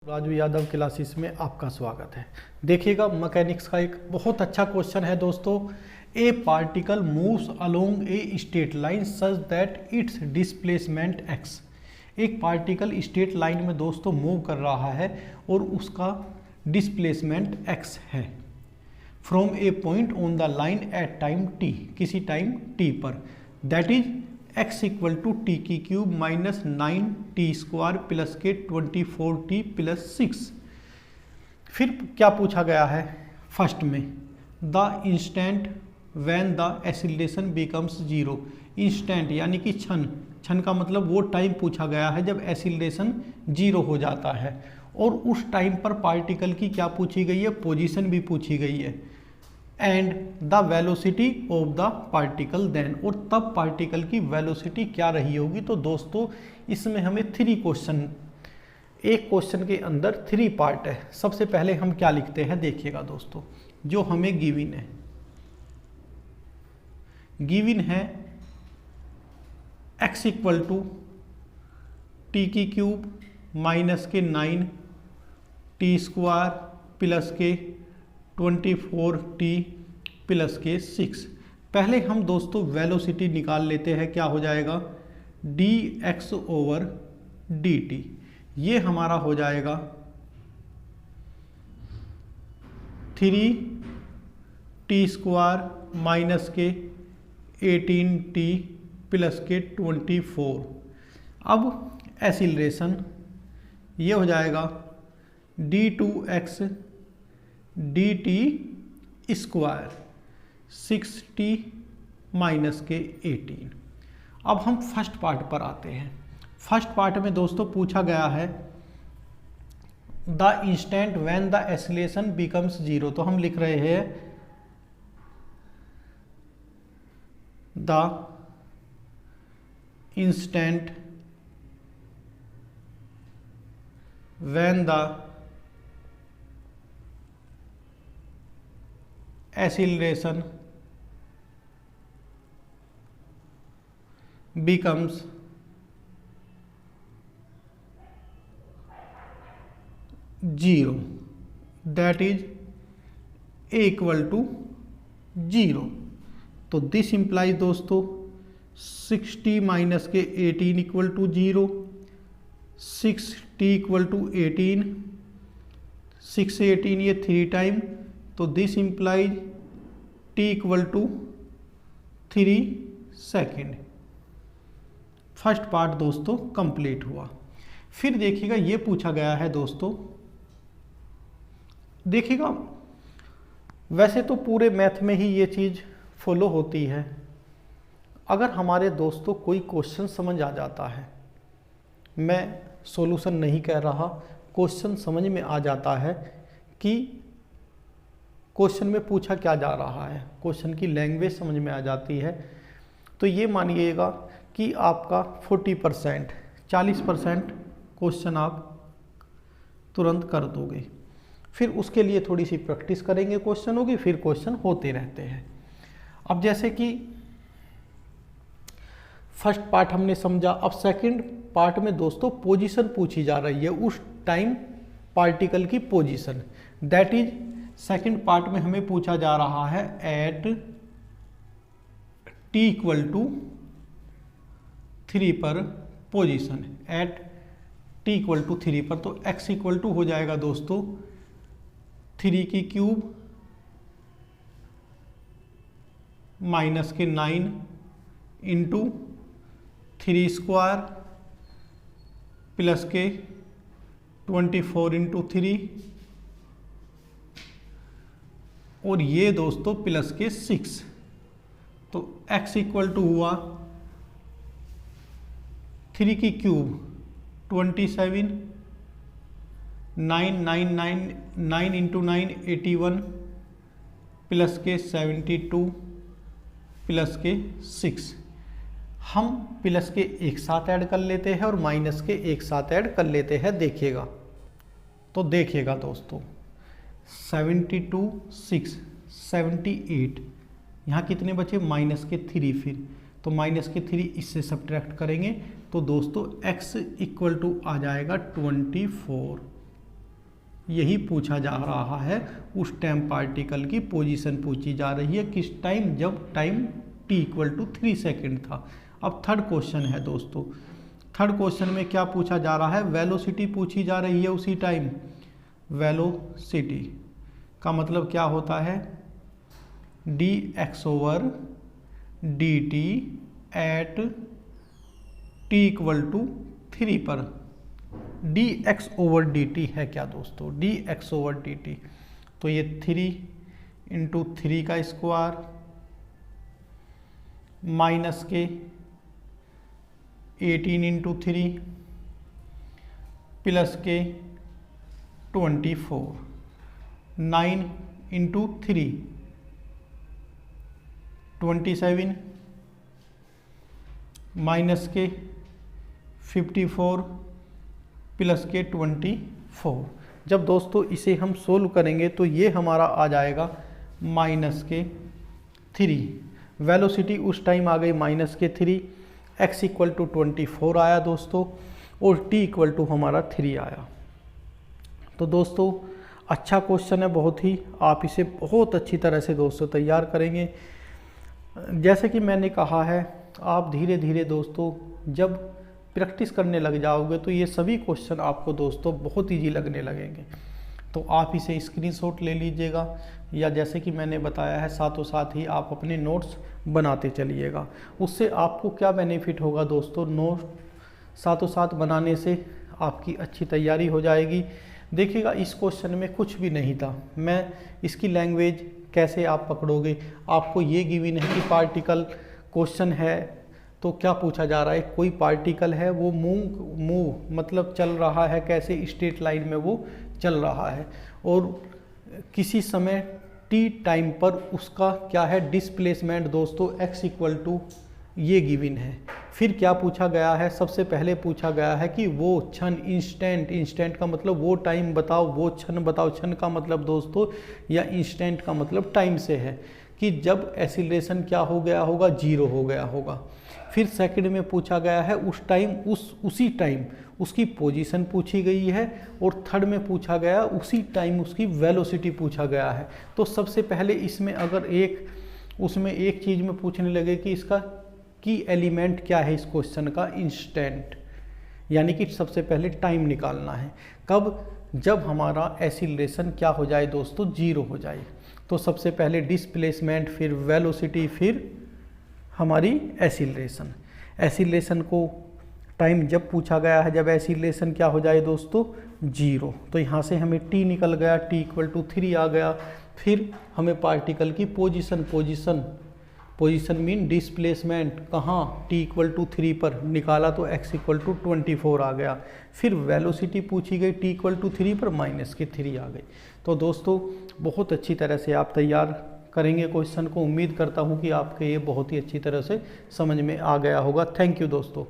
Raju Yadav classes में आपका स्वागत है। देखिएगा मैकेनिक्स का एक बहुत अच्छा क्वेश्चन है दोस्तों। A particle moves along a straight line such that its displacement X. एक पार्टिकल स्ट्रेट लाइन में दोस्तों मूव कर रहा है और उसका डिस्प्लेसमेंट एक्स है from a point on the line at time T, किसी टाइम टी पर, that is x equal to T की cube minus 9t² plus K 24t plus 6। फिर क्या पूछा गया है फर्स्ट में, the instant when the acceleration becomes zero. Instant यानी कि क्षण, क्षण का मतलब वो टाइम पूछा गया है जब एक्सीलरेशन जीरो हो जाता है, और उस टाइम पर पार्टिकल की क्या पूछी गई है, पोजीशन भी पूछी गई है, and the velocity of the particle then, और तब पार्टिकल की वेलोसिटी क्या रही होगी। तो दोस्तों इसमें हमें 3 क्वेश्चन, एक क्वेश्चन के अंदर 3 पार्ट है। सबसे पहले हम क्या लिखते हैं देखिएगा दोस्तों, जो हमें गिवन है, गिवन है x इक्वल टू टी की क्यूब माइनस के 9t² plus K 24t plus के 6। पहले हम दोस्तों वेलोसिटी निकाल लेते हैं, क्या हो जाएगा dx ओवर dt, ये हमारा हो जाएगा 3t² माइनस के 18t प्लस के 24। अब एक्सीलरेशन ये हो जाएगा d2x dt square 6t minus के 18। अब हम फर्स्ट पार्ट पर आते हैं। फर्स्ट पार्ट में दोस्तों पूछा गया है the instant when the acceleration becomes zero, तो हम लिख रहे हैं the instant when the acceleration becomes zero, that is a equal to 0। तो दिस इम्प्लाइज दोस्तों 60 माइनस के 18 equal to 0, 6t equal to 18, 6 से 18 ये 3 टाइम, तो this implies t equal to 3 second. First part दोस्तों कंप्लीट हुआ। फिर देखिएगा ये पूछा गया है दोस्तों, देखिएगा वैसे तो पूरे मैथ में ही ये चीज़ फॉलो होती है। अगर हमारे दोस्तों कोई क्वेश्चन समझ आ जाता है, मैं सॉल्यूशन नहीं कह रहा, क्वेश्चन समझ में आ जाता है कि क्वेश्चन में पूछा क्या जा रहा है, क्वेश्चन की लैंग्वेज समझ में आ जाती है, तो ये मानिएगा कि आपका 40%, 40% क्वेश्चन आप तुरंत कर दोगे। फिर उसके लिए थोड़ी सी प्रैक्टिस करेंगे क्वेश्चनों की, फिर क्वेश्चन होते रहते हैं। अब जैसे कि फर्स्ट पार्ट हमने समझा, अब सेकंड पार्ट में दोस्तों पोजीशन पूछी जा रही है, उस टाइम पार्टिकल की position, that is second part में हमें पूछा जा रहा है एट t इक्वल टू 3 पर position, at t equal to 3 पर, तो x इक्वल टू हो जाएगा दोस्तों 3 की क्यूब माइनस के 9 इंटू 3² प्लस के 24 इंटू 3, और ये दोस्तों प्लस के 6, तो x इक्वल टू हुआ 3 की क्यूब 27, 9 इंटू 9 81 प्लस के 72 प्लस के 6। हम प्लस के एक साथ ऐड कर लेते हैं और माइनस के एक साथ ऐड कर लेते हैं, देखिएगा। तो देखिएगा दोस्तों 72 6 78, यहाँ कितने बचे माइनस के 3, फिर तो माइनस के 3 इससे सब्ट्रैक्ट करेंगे तो दोस्तों x इक्वल टू आ जाएगा 24। यही पूछा जा रहा है, उस टाइम पार्टिकल की पोजीशन पूछी जा रही है, किस टाइम, जब टाइम t = 3 सेकेंड था। अब थर्ड क्वेश्चन है दोस्तों, थर्ड क्वेश्चन में क्या पूछा जा रहा है, वेलोसिटी पूछी जा रही है उसी टाइम। वेलोसिटी का मतलब क्या होता है, dx/dt एट t = 3 पर। dx/dt है क्या दोस्तों, dx/dt, तो ये 3 × 3 का स्क्वायर माइनस के 18 × 3 प्लस के 24, 9 × 3 27 माइनस के 54 प्लस के 24। जब दोस्तों इसे हम सोल्व करेंगे तो ये हमारा आ जाएगा माइनस के 3। वेलोसिटी उस टाइम आ गई माइनस के 3, x = 24 आया दोस्तों, और t = हमारा 3 आया। तो दोस्तों अच्छा क्वेश्चन है बहुत ही, आप इसे बहुत अच्छी तरह से दोस्तों तैयार करेंगे। जैसे कि मैंने कहा है, आप धीरे धीरे दोस्तों जब प्रैक्टिस करने लग जाओगे तो ये सभी क्वेश्चन आपको दोस्तों बहुत ईजी लगने लगेंगे। तो आप इसे स्क्रीनशॉट ले लीजिएगा, या जैसे कि मैंने बताया है साथों साथ ही आप अपने नोट्स बनाते चलिएगा। उससे आपको क्या बेनिफिट होगा दोस्तों, नोट साथों साथ बनाने से आपकी अच्छी तैयारी हो जाएगी। देखिएगा इस क्वेश्चन में कुछ भी नहीं था, मैं इसकी लैंग्वेज कैसे आप पकड़ोगे, आपको ये गिवन है कि पार्टिकल क्वेश्चन है, तो क्या पूछा जा रहा है, कोई पार्टिकल है वो मूव मतलब चल रहा है, कैसे स्ट्रेट लाइन में वो चल रहा है, और किसी समय t टाइम पर उसका क्या है डिस्प्लेसमेंट दोस्तों, x = ये गिवन है। फिर क्या पूछा गया है, सबसे पहले पूछा गया है कि वो क्षण, इंस्टेंट का मतलब वो टाइम बताओ, वो क्षण बताओ। क्षण का मतलब दोस्तों या इंस्टेंट का मतलब टाइम से है, कि जब एक्सीलरेशन क्या हो गया होगा, 0 हो गया होगा। फिर सेकंड में पूछा गया है उस टाइम, उसी टाइम उसकी पोजीशन पूछी गई है, और थर्ड में पूछा गया उसी टाइम उसकी वेलोसिटी पूछा गया है। तो सबसे पहले इसमें अगर उसमें एक चीज़ में पूछने लगे कि इसका की एलिमेंट क्या है इस क्वेश्चन का, इंस्टेंट, यानी कि सबसे पहले टाइम निकालना है, कब, जब हमारा एक्सीलरेशन क्या हो जाए दोस्तों, 0 हो जाए। तो सबसे पहले डिस्प्लेसमेंट, फिर वेलोसिटी, फिर हमारी एक्सीलरेशन को टाइम जब पूछा गया है, जब एक्सीलरेशन क्या हो जाए दोस्तों, 0। तो यहाँ से हमें t निकल गया, t = 3 आ गया। फिर हमें पार्टिकल की पोजीशन मीन डिस्प्लेसमेंट, कहाँ, t = 3 पर निकाला तो x = 24 आ गया। फिर वेलोसिटी पूछी गई, t = 3 पर माइनस के 3 आ गई। तो दोस्तों बहुत अच्छी तरह से आप तैयार करेंगे क्वेश्चन को। उम्मीद करता हूँ कि आपके ये बहुत ही अच्छी तरह से समझ में आ गया होगा। थैंक यू दोस्तों।